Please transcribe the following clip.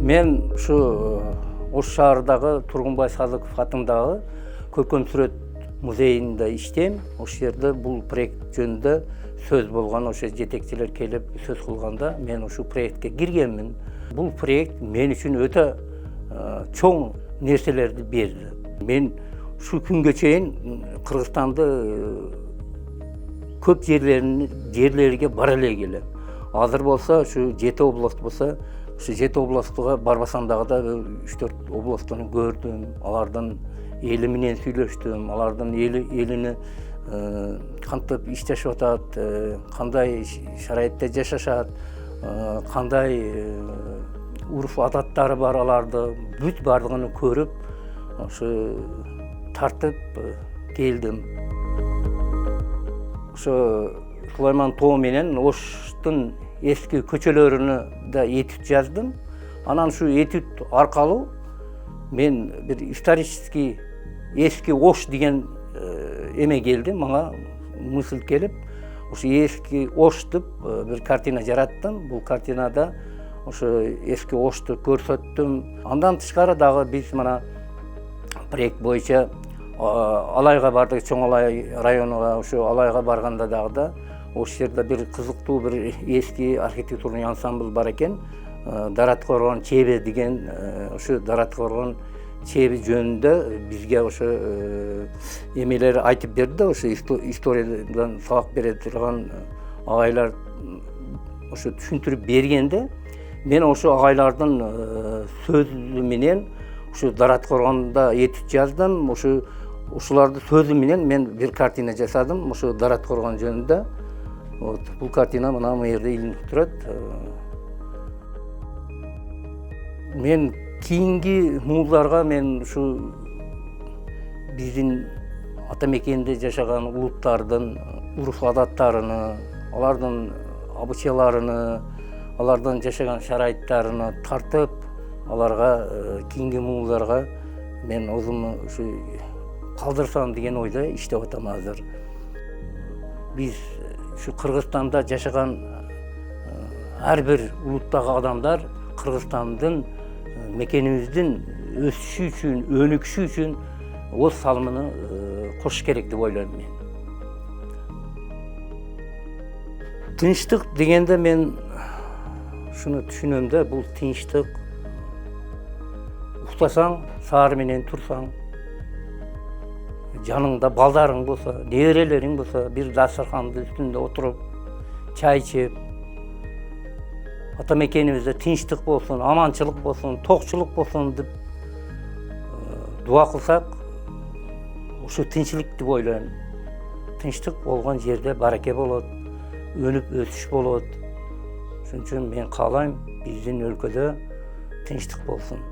Мен Ош шаарындагы Тургунбай Садыков атындагы көркөмсүрөт музейинде иштейм. Ошол жерде бул проект жөнүндө сөз болгон, ошо жетекчилер келип сөз кылганда мен ушул проектке киргенмин. Бул проект мен үчүн өтө чоң нерселерди берди. Мен ушул күнгө чейин Кыргызстанды көп жерлерге бара эле келем. Азыр болсо ушу 7 област болсо, ушу 7 областыга барбасам дагы да 3-4 областты көрдүм. Алардын эли менен сүйлөштүм. Алардын элини кантип иштешип атат, кандай шарайтта жашашат, кандай урф адаттары бар аларды, бүт бардыгын көрүп, ошо тартып келдим. Ошо Сулайман Тоо менен Оштун эски көчөлөрүнө да этюд жаздым. Анан ушу этюд аркылуу мен бир исторический эски Ош деген эме келди, мага мысль келип, ошо эски Ош деп бир картина жараттым. Бул картинада ошо эски Ошту көрсөттүм. Андан тышкары дагы биз мына проект боюнча Алайга бардык, Чоң Алай районуна. Ошо Алайга барганда дагы да ошол жерде бир кызыктуу бир эски архитектурный ансамбль бар экен. Дарат Коргон Чеби деген, ошо Дарат Коргон Чеби жөнүндө бизге ошо эмелер айтып берди. Ошо историядан сабак бере турган агайлар ошо түшүндүрүп бергенде мен ошо агайлардын сөзү менен ушу Дарат Коргондо этюд жаздым. Ушуларды сөзү менен мен бир картина жасадым. Ошо Дарат Коргон жөнүндө. Бул картина мына бу жерде илинип турат. Мен кийинки муулдарга мен ушу биздин ата мекенде жашаган улуттардын урф адаттарыны, алардын обычайларыны, алардын жашаган шарайттарыны тартып, аларга кийинки муулдарга мен өзүмө ушу калдырсам деген ойдо иштеп атам азыр. Биз ушу Кыргызстанда жашаган ар бир улуттагы адамдар Кыргызстандын мекенибиздин өсүшү үчүн, өнүкүшү үчүн өз салымын кошуш керек деп ойлойм мен. Тынчтык дегенде мен шуну түшүнөм да, бул тынчтык уктасаң, саар менен турсаң, жаныңда балдарың болсо, неберелериң болсо, бир дастархандын үстүндө отуруп, чай ичип, ата мекенибизде тынчтык болсун, аманчылык болсун, токчулук болсун деп дуа кылсак, ушу тынччылык деп ойлойм. Тынчтык болгон жерде бараке болот, өнүп өсүш болот. Ошон үчүн мен каалайм, биздин өлкөдө тынчтык болсун.